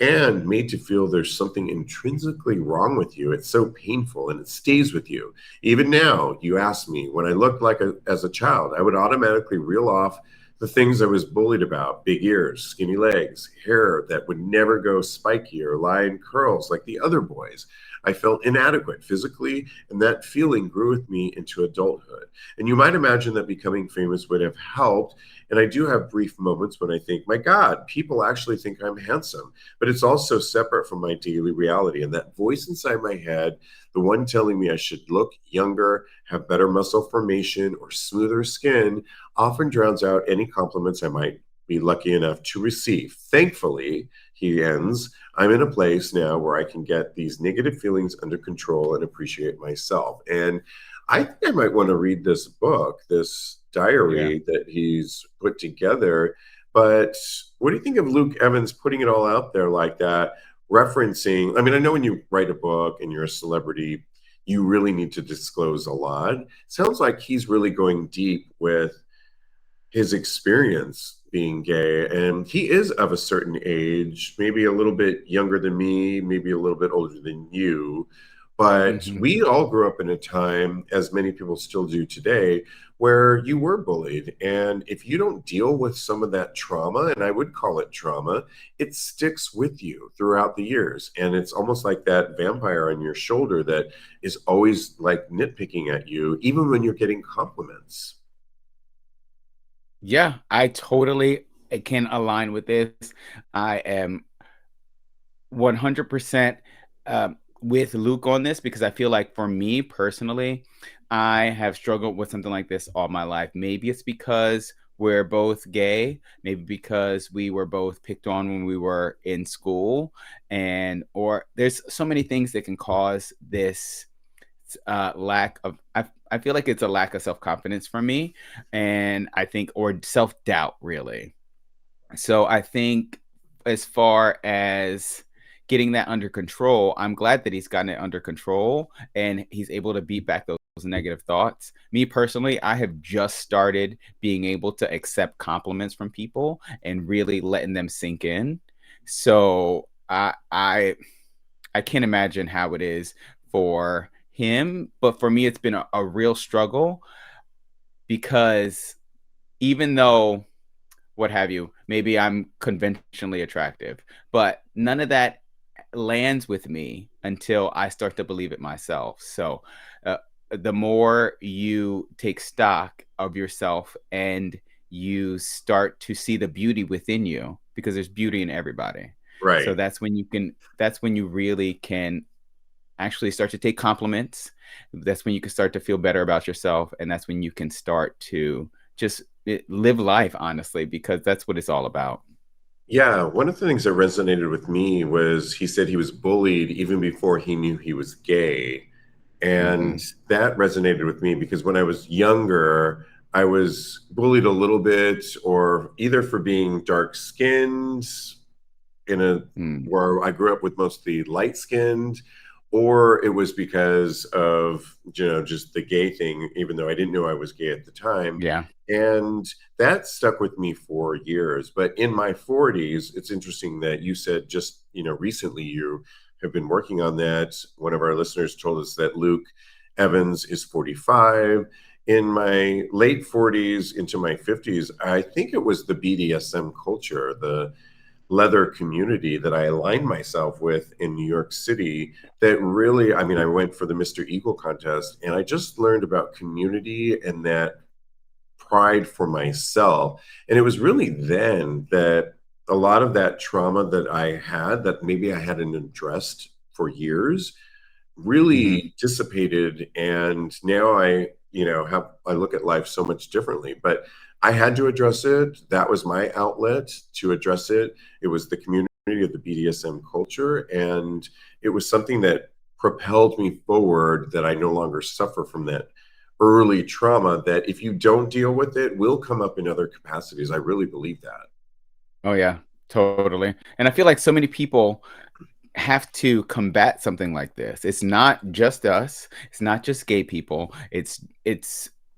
and made to feel there's something intrinsically wrong with you. It's so painful and it stays with you. Even now, you ask me, when I looked like as a child, I would automatically reel off the things I was bullied about: big ears, skinny legs, hair that would never go spiky or lie in curls like the other boys. I felt inadequate physically, and that feeling grew with me into adulthood. And you might imagine that becoming famous would have helped. And I do have brief moments when I think, my God, people actually think I'm handsome. But it's also separate from my daily reality. And that voice inside my head, the one telling me I should look younger, have better muscle formation, or smoother skin, often drowns out any compliments I might be lucky enough to receive. Thankfully, he ends, I'm in a place now where I can get these negative feelings under control and appreciate myself. And I think I might want to read this book, this diary that he's put together. But what do you think of Luke Evans putting it all out there like that, referencing? I mean, I know when you write a book and you're a celebrity, you really need to disclose a lot. Sounds like he's really going deep with his experience being gay, and he is of a certain age, maybe a little bit younger than me, maybe a little bit older than you, but we all grew up in a time, as many people still do today, where you were bullied. And if you don't deal with some of that trauma, and I would call it trauma, it sticks with you throughout the years. And it's almost like that vampire on your shoulder that is always like nitpicking at you, even when you're getting compliments. Yeah, I totally can align with this. I am 100% with Luke on this, because I feel like for me personally, I have struggled with something like this all my life. Maybe it's because we're both gay, maybe because we were both picked on when we were in school, or there's so many things that can cause this lack of, I feel like it's a lack of self-confidence for me, and I think, or self-doubt really. So I think as far as getting that under control, I'm glad that he's gotten it under control and he's able to beat back those negative thoughts. Me personally, I have just started being able to accept compliments from people and really letting them sink in. So I can't imagine how it is for him, but for me, it's been a real struggle, because even though, what have you, maybe I'm conventionally attractive, but none of that lands with me until I start to believe it myself. So the more you take stock of yourself and you start to see the beauty within you, because there's beauty in everybody, So Right. that's when you really can actually start to take compliments. That's when you can start to feel better about yourself. And that's when you can start to just live life, honestly, because that's what it's all about. Yeah, one of the things that resonated with me was he said he was bullied even before he knew he was gay. And Mm-hmm. that resonated with me because when I was younger, I was bullied a little bit, or either for being dark skinned in a Mm. where I grew up with mostly light skinned, or it was because of just the gay thing, even though I didn't know I was gay at the time. Yeah. And that stuck with me for years. But in my 40s, it's interesting that you said just recently you have been working on that. One of our listeners told us that Luke Evans is 45. In my late 40s into my 50s, I think it was the BDSM culture, the leather community that I aligned myself with in New York City that really, I mean, I went for the Mr. Eagle contest and I just learned about community and that pride for myself. And it was really then that a lot of that trauma that I had that maybe I hadn't addressed for years Mm-hmm. really dissipated, and now I look at life so much differently. But I had to address it. That was my outlet to address it. It was the community of the BDSM culture, and it was something that propelled me forward, that I no longer suffer from that early trauma that if you don't deal with it will come up in other capacities. I really believe that. Oh yeah, totally. And I feel like so many people have to combat something like this. It's not just us. It's not just gay people. It's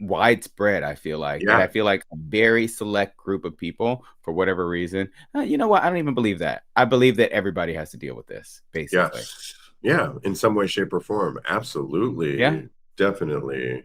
widespread, I feel like. And Yeah. I feel like a very select group of people, for whatever reason. You know what? I don't even believe that. I believe that everybody has to deal with this, basically. Yes. Yeah, in some way, shape, or form. Yeah. Absolutely. Definitely.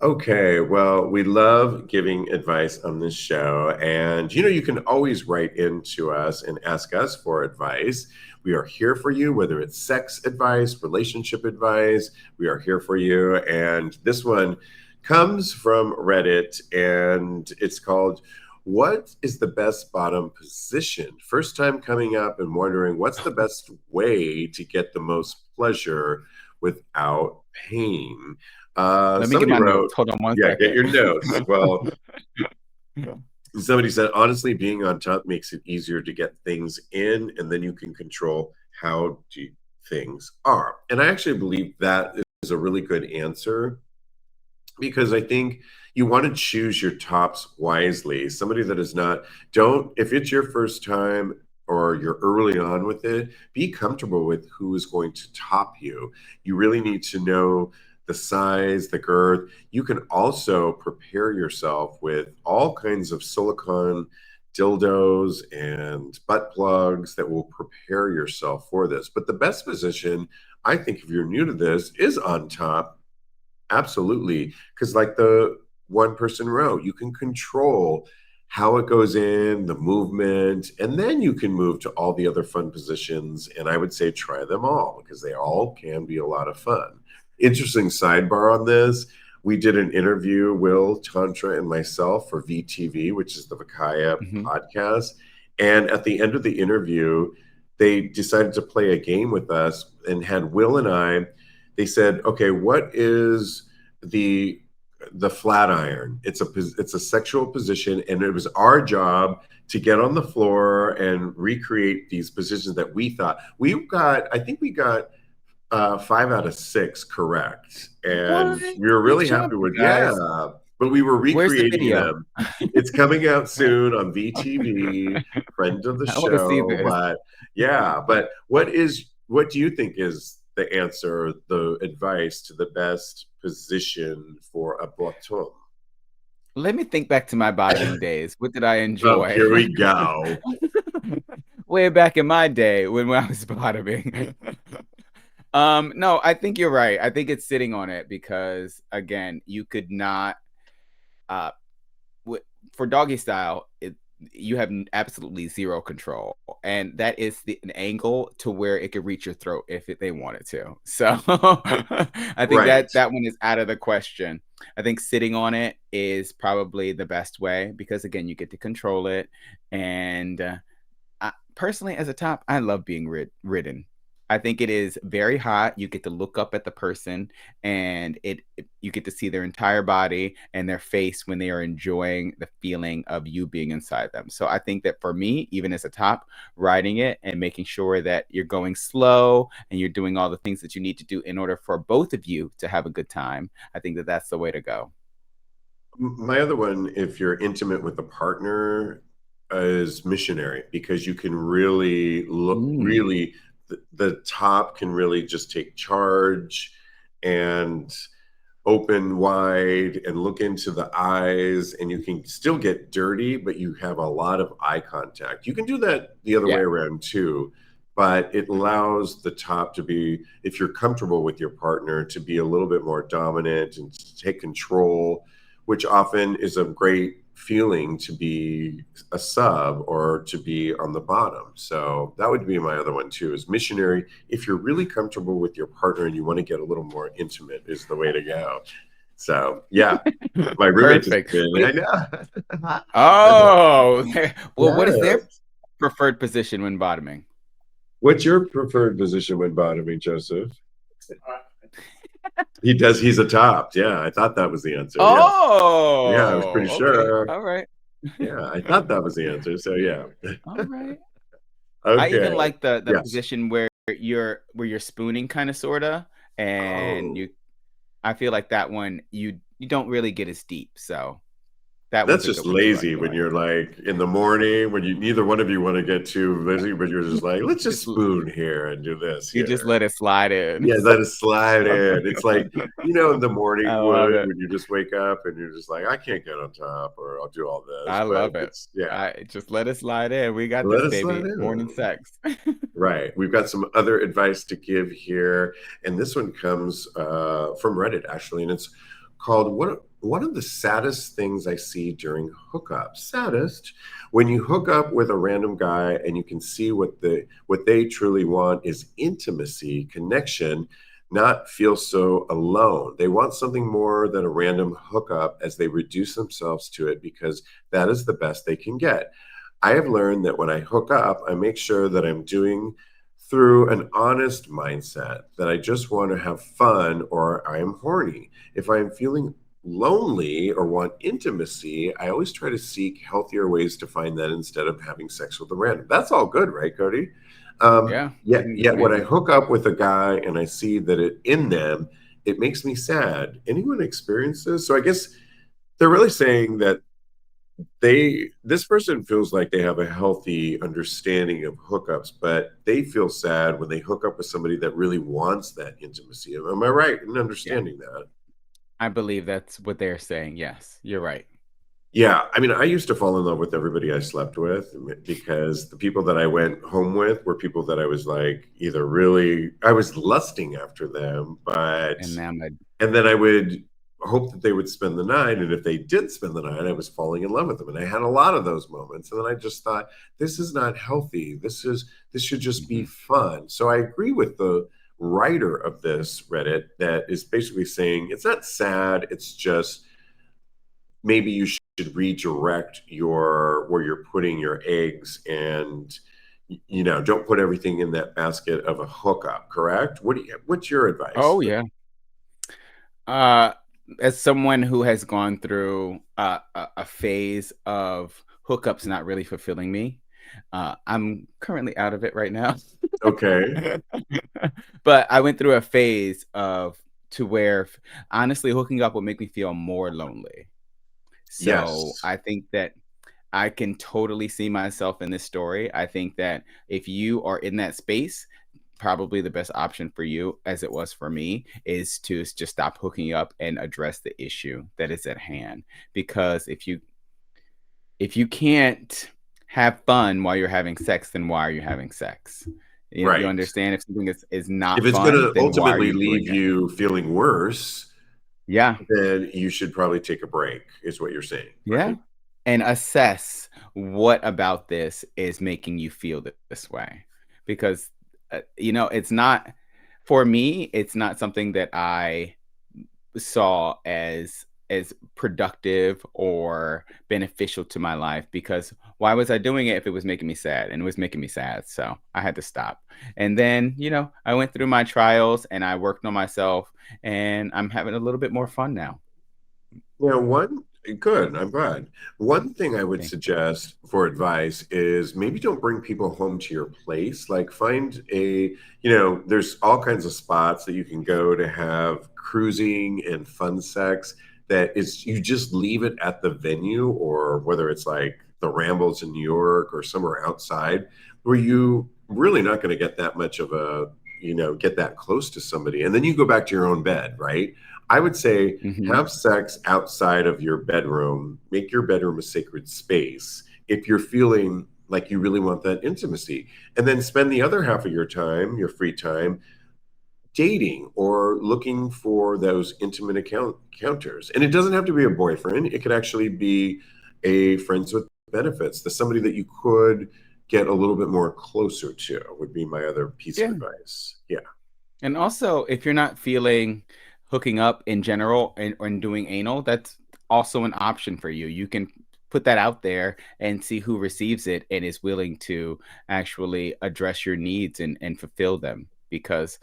Okay, well, we love giving advice on this show. And you can always write into us and ask us for advice. We are here for you, whether it's sex advice, relationship advice, we are here for you. And this one comes from Reddit, and it's called "What is the best bottom position?" First time coming up and wondering what's the best way to get the most pleasure without pain. Let me get Somebody my wrote, notes. Hold on one yeah, get second. your notes. Well, somebody said, honestly, being on top makes it easier to get things in, and then you can control how deep things are. And I actually believe that is a really good answer, because I think you want to choose your tops wisely. Somebody that is not, don't, if it's your first time or you're early on with it, be comfortable with who is going to top you. You really need to know the size, the girth. You can also prepare yourself with all kinds of silicone dildos and butt plugs that will prepare yourself for this. But the best position, I think, if you're new to this, is on top. Absolutely. Because, like the one person wrote, you can control how it goes in, the movement, and then you can move to all the other fun positions. And I would say try them all because they all can be a lot of fun. Interesting sidebar on this. We did an interview, Will, Tantra, and myself for VTV, which is the Vakaya Mhm. podcast. And at the end of the interview, they decided to play a game with us and had Will and I, they said, okay, what is the flat iron? It's a sexual position, and it was our job to get on the floor and recreate these positions that we thought I think we got 5 out of 6 correct, What? and we were Good really job, happy you with, yeah, guys. but we were Where's the recreating video? them. It's coming out soon on VTV, friend of the I want to see show. this. But yeah, but what do you think is the answer, the advice to the best position for a bottom? Let me think back to my bottoming days. What did I Oh, enjoy? here we go. Way back in my day when I was bottoming. No, I think you're right. I think it's sitting on it because again, you could not uh for doggy style, you have absolutely zero control, and that is an angle to where it could reach your throat if they wanted to. So I think Right. that one is out of the question. I think sitting on it is probably the best way because again, you get to control it, and personally, as a top, I love being ridden. I think it is very hot. You get to look up at the person, and you get to see their entire body and their face when they are enjoying the feeling of you being inside them. So I think that for me, even as a top, riding it and making sure that you're going slow and you're doing all the things that you need to do in order for both of you to have a good time, I think that that's the way to go. My other one, if you're intimate with a partner, is missionary, because you can really look, really, the top can really just take charge and open wide and look into the eyes, and you can still get dirty, but you have a lot of eye contact. You can do that the other way around too, but it allows the top to be, if you're comfortable with your partner, to be a little bit more dominant and to take control, which often is a great feeling, to be a sub or to be on the bottom. So that would be my other one too, is missionary. If you're really comfortable with your partner and you want to get a little more intimate, is the way to go. So yeah, my roommate Perfect. I know. Oh, well, what is Yes. their preferred position when bottoming? What's your preferred position when bottoming, Joseph? He does. He's a top. Yeah, I thought that was the answer. Oh, yeah, I was pretty sure. All right. Yeah, I thought that was the answer. So yeah. All right. Okay. I even like the Yes. position where you're spooning, kind of, sorta, and I feel like that one you don't really get as deep. So that's just lazy when you're like in the morning, when neither one of you want to get too busy, but you're just like, let's just spoon here and do this. You just let it slide in. Yeah, let it slide in. It's like, in the morning wood, when you just wake up and you're just like, I can't get on top, or I'll do all this. I love it. Yeah. Just let it slide in. We got this, baby. Morning sex. Right. We've got some other advice to give here. And this one comes from Reddit, actually. And it's called one of the saddest things I see during hookups. Saddest, when you hook up with a random guy and you can see what they truly want is intimacy, connection, not feel so alone. They want something more than a random hookup, as they reduce themselves to it because that is the best they can get. I have learned that when I hook up, I make sure that I'm doing through an honest mindset, that I just want to have fun or I am horny. If I am feeling lonely or want intimacy, I always try to seek healthier ways to find that instead of having sex with a random. That's all good, right, Kodi? Yet when I hook up with a guy and I see that in them, it makes me sad. Anyone experience this? So I guess they're really saying that this person feels like they have a healthy understanding of hookups, but they feel sad when they hook up with somebody that really wants that intimacy. Am I right in understanding that? I believe that's what they're saying. Yes, you're right. Yeah. I mean, I used to fall in love with everybody I slept with, because the people that I went home with were people that I was like, I was lusting after them, and then I would hope that they would spend the night. And if they did spend the night, I was falling in love with them. And I had a lot of those moments. And then I just thought, this is not healthy. This should just be fun. So I agree with the writer of this Reddit that is basically saying it's not sad. It's just maybe you should redirect where you're putting your eggs, and don't put everything in that basket of a hookup. Correct? What's your advice? Oh yeah. As someone who has gone through a phase of hookups not really fulfilling me, I'm currently out of it right now. Okay. But I went through a phase to where, honestly, hooking up would make me feel more lonely. So yes. I think that I can totally see myself in this story. I think that if you are in that space, probably the best option for you, as it was for me, is to just stop hooking up and address the issue that is at hand. Because if you can't have fun while you're having sex, then why are you having sex? You understand? If something is not if it's fun, going to ultimately leave you feeling worse, then you should probably take a break, is what you're saying. Yeah. Right? And assess what about this is making you feel this way. Because it's not, for me, it's not something that I saw as as productive or beneficial to my life, because why was I doing it if it was making me sad? And it was making me sad, so I had to stop. And then, I went through my trials and I worked on myself, and I'm having a little bit more fun now. Good. I'm glad. One thing I would Thank suggest for advice is maybe don't bring people home to your place. Like find there's all kinds of spots that you can go to have cruising and fun sex that is you just leave it at the venue, or whether it's like the Rambles in New York or somewhere outside where you really not going to get that much of get that close to somebody. And then you go back to your own bed, right? I would say you. have sex outside of your bedroom. Make your bedroom a sacred space if you're feeling like you really want that intimacy. And then spend the other half of your time, your free time, dating or looking for those intimate encounters. And it doesn't have to be a boyfriend. It could actually be a friends with benefits. The somebody that you could get a little bit more closer to would be my other piece of Yeah. advice. Yeah. And also, if you're not feeling hooking up in general and doing anal, that's also an option for you. You can put that out there and see who receives it and is willing to actually address your needs and fulfill them. Because,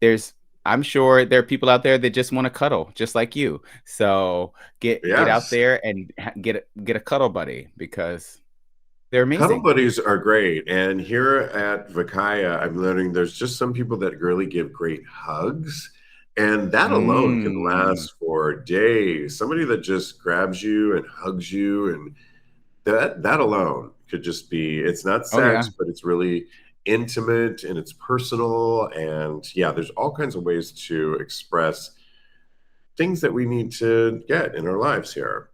there's I'm sure there are people out there that just want to cuddle just like you. So get out Yes. there and get a cuddle buddy, because they're Cuddle amazing. buddies are great. And here at Vakaya, I'm learning there's just some people that really give great hugs. And that alone can Mm. last for days. Somebody that just grabs you and hugs you, and that alone could just be, it's not Oh yeah. sex, but it's really intimate and it's personal. And yeah, there's all kinds of ways to express things that we need to get in our lives here.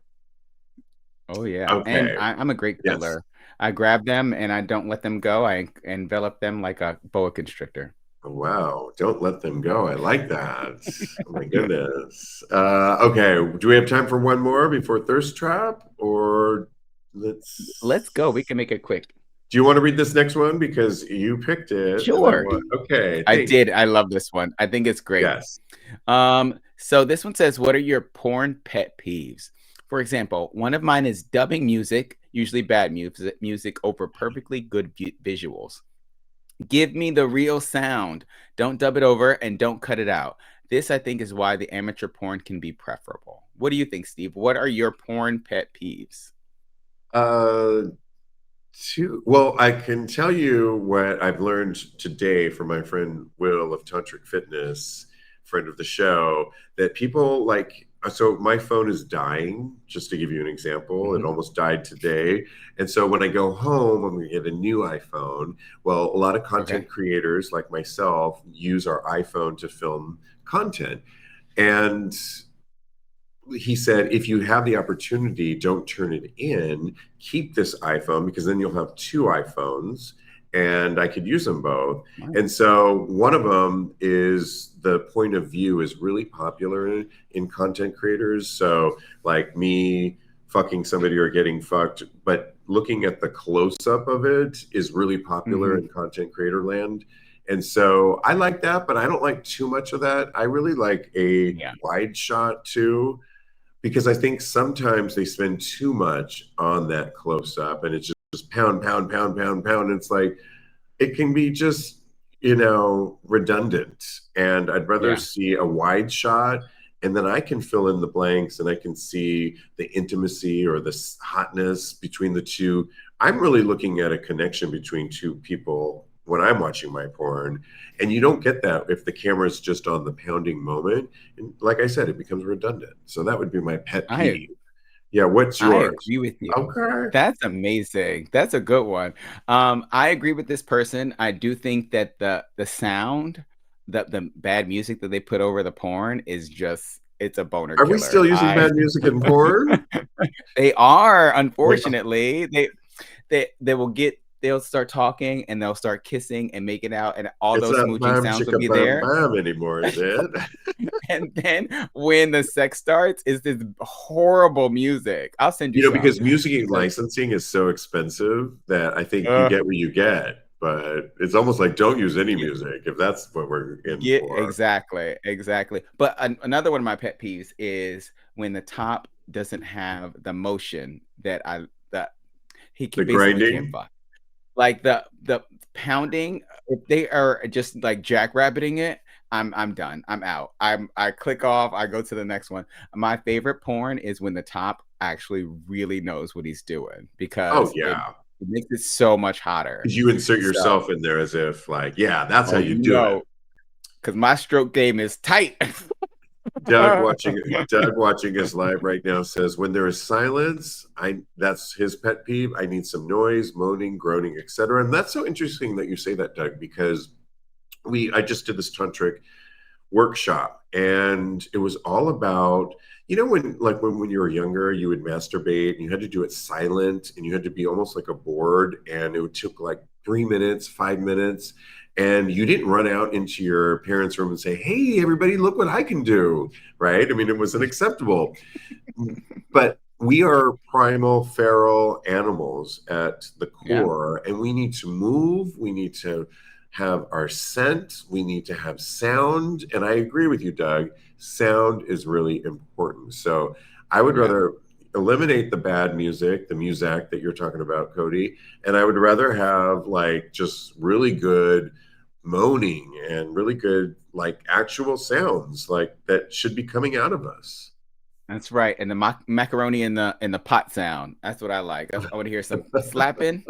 Oh yeah, and Okay. I'm a great Yes. cuddler. I grab them and I don't let them go. I envelop them like a boa constrictor. Wow, don't let them go. I like that. Oh my goodness. Okay, do we have time for one more before Thirst Trap? Or Let's go. We let's can make it quick. do you want to read this next one because you picked it and I Sure. want okay, I thank did. I love this one. I think it's great. yes. So this one says, what are your porn pet peeves? For example, one of mine is dubbing music, usually bad music over perfectly good visuals. Give me the real sound. Don't dub it over and don't cut it out. This, I think, is why the amateur porn can be preferable. What do you think, Steve? What are your porn pet peeves? Uh well, I can tell you what I've learned today from my friend Will of Tantric Fitness, friend of the show, that people like. So my phone is dying, just to give you an example. It Mhm. almost died today. And so when I go home, I'm going to get a new iPhone. Well, a lot of Okay. content creators like myself use our iPhone to film content. And he said, if you have the opportunity, don't turn it in. Keep this iPhone because then you'll have two iPhones and I could use them both. Wow. And so one of them is the point of view is really popular in content creators. So like me fucking somebody or getting fucked, but looking at the close up of it is really popular Hmm. in content creator land. And so I like that, but I don't like too much of that. I really like a Yeah. wide shot too, because I think sometimes they spend too much on that close up and it's just pound, pound, pound, pound, pound. It's like it can be just, redundant. And I'd rather Yeah. see a wide shot and then I can fill in the blanks and I can see the intimacy or the hotness between the two. I'm really looking at a connection between two people when I'm watching my porn. And you don't get that if the camera is just on the pounding moment. And like I said, it becomes redundant. So that would be my pet I peeve. Yeah, what's I yours? agree with you. Okay. That's amazing. That's a good one. I agree with this person. I do think that the sound, the bad music that they put over the porn is just it's a boner Are we killer. still using I bad music in porn? They are, Like, unfortunately. They'll start talking and they'll start kissing and making out and all it's those not smooching bam sounds will chicka be bam there. bam anymore, is it? And then when the sex starts, is this horrible music. I'll send you some Because music because licensing is so expensive that I think you get what you get. But it's almost like don't use any yeah, music if that's what we're in yeah, for. exactly, exactly. But another one of my pet peeves is when the top doesn't have the motion that he The basically can't grinding. fuck. Like the pounding, if they are just like jackrabbiting it, I'm done. I'm out. I click off. I go to the next one. My favorite porn is when the top actually really knows what he's doing, because it makes it so much hotter. You insert yourself in there as if like, yeah, that's how you do it. Because my stroke game is tight. Doug watching us live right now says, when there is silence, that's his pet peeve. I need some noise, moaning, groaning, etc. And that's so interesting that you say that, Doug, because I just did this tantric workshop, and it was all about, when you were younger, you would masturbate and you had to do it silent, and you had to be almost like a board, and it would took like 3 minutes, 5 minutes, and you didn't run out into your parents' room and say, hey, everybody, look what I can do, right? I mean, it wasn't acceptable. But we are primal, feral animals at the core, and we need to move. We need to have our scent. We need to have sound. And I agree with you, Doug. Sound is really important. So I would rather eliminate the bad music, the music that you're talking about, Kodi, and I would rather have like just really good moaning and really good like actual sounds like that should be coming out of us. That's right. And the macaroni in the pot sound. That's what I like. I want to hear some slapping,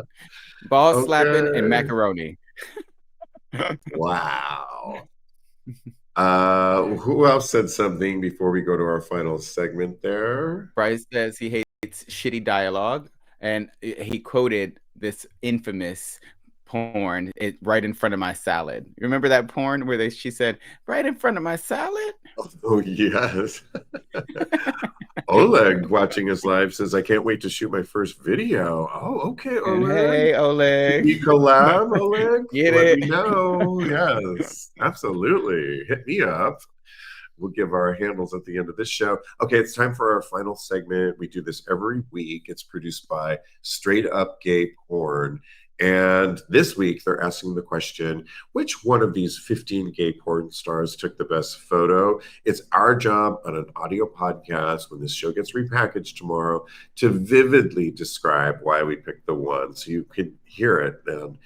ball slapping, and macaroni. Wow. Who else said something before we go to our final segment there? Bryce says he hates shitty dialogue, and he quoted this infamous porn right in front of my salad. You remember that porn where she said, right in front of my salad? Oh, yes. Oleg watching us live says, I can't wait to shoot my first video. Oh, okay, Oleg. Hey, Oleg. Should we collab, Oleg? Let me know. Yes, absolutely. Hit me up. We'll give our handles at the end of this show. Okay, it's time for our final segment. We do this every week. It's produced by Straight Up Gay Porn. And this week, they're asking the question, which one of these 15 gay porn stars took the best photo? It's our job on an audio podcast, when this show gets repackaged tomorrow, to vividly describe why we picked the one, so you can hear it then.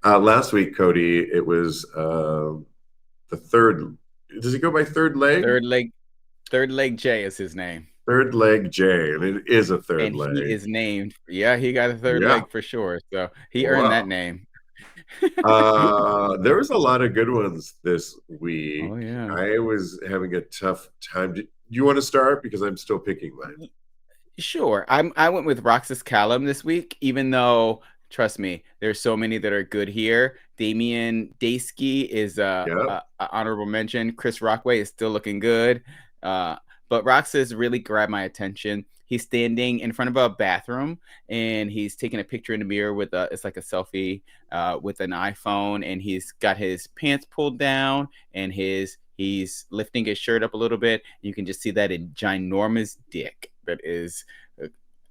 Last week, Kodi, it was the third. Does he go by third leg? Third leg J is his name. Third leg J, and it is a third leg. And he is named. Yeah, he got a third leg for sure. So he earned that name. There was a lot of good ones this week. Oh, yeah. I was having a tough time. Do you want to start? Because I'm still picking mine. Sure. I went with Roxas Callum this week, even though, trust me, there's so many that are good here. Damian Daysky is a honorable mention. Chris Rockway is still looking good. But Roxas really grabbed my attention. He's standing in front of a bathroom, and he's taking a picture in the mirror with it's like a selfie with an iPhone, and he's got his pants pulled down, and he's lifting his shirt up a little bit. You can just see that ginormous dick that is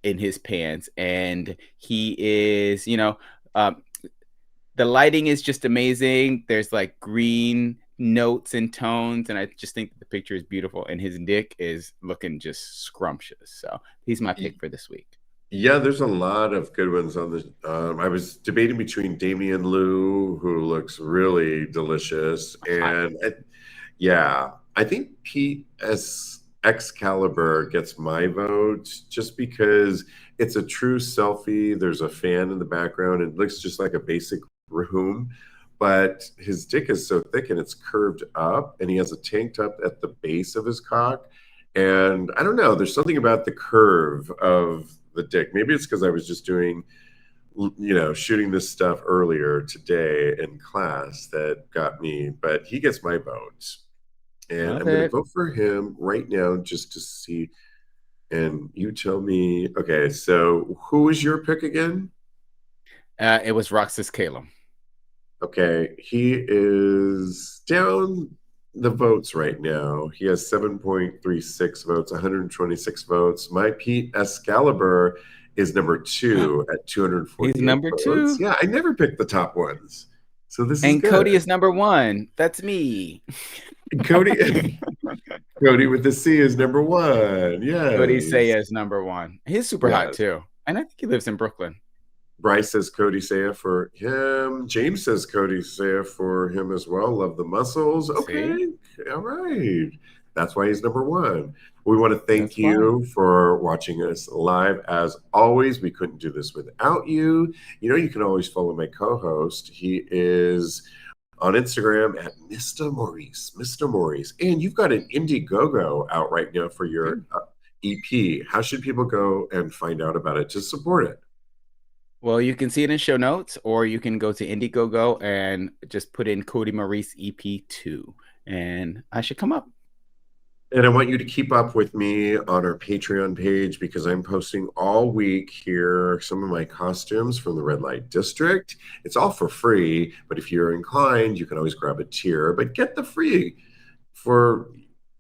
in his pants, and he is, the lighting is just amazing. There's like green notes and tones, and I just think the picture is beautiful, and his dick is looking just scrumptious. So he's my pick for this week. Yeah, there's a lot of good ones on this. I was debating between Damian Liu, who looks really delicious, and I think Pete Excalibur gets my vote just because it's a true selfie. There's a fan in the background. It looks just like a basic room, but his dick is so thick and it's curved up, and he has a tank top at the base of his cock. And I don't know, there's something about the curve of the dick. Maybe it's because I was just doing, shooting this stuff earlier today in class that got me, but he gets my vote. And I'm going to vote for him right now just to see. And you tell me, okay, so who was your pick again? It was Roxas Calum. Okay, he is down the votes right now. He has 7.36 votes, 126 votes. My Pete Excalibur is number 2 at 240. He's number votes. 2. Yeah, I never picked the top ones. So this is good. Kodi is number 1. That's me. Kodi Kodi with the C is number one. Kodi Yes. Saya is number one. He's super hot Yes. too. And I think he lives in Brooklyn. Bryce says Kodi Saya for him. James says Kodi Saya for him as well. Love the muscles. Okay. See? All right. That's why he's number one. We want to thank That's why. you for watching us live. As always, we couldn't do this without you. You know, you can always follow my co-host. He is on Instagram at Mr. Maurice. Mr. Maurice. And you've got an Indiegogo out right now for your EP. How should people go and find out about it to support it? Well, you can see it in show notes, or you can go to Indiegogo and just put in Kodi Maurice EP2, and I should come up. And I want you to keep up with me on our Patreon page because I'm posting all week here some of my costumes from the Red Light District. It's all for free, but if you're inclined, you can always grab a tier, but get the free for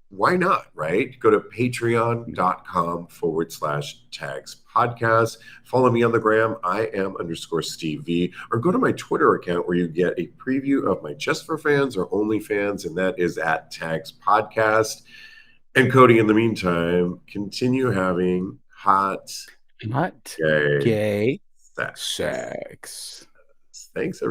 why not, right? Go to patreon.com/TAGSPodcast. Follow me on the gram. I am _Steve V. Or go to my Twitter account where you get a preview of my Just for Fans or Only Fans, and that is at TAGSPodcast. And Kodi, in the meantime, continue having hot gay sex. Thanks, everyone.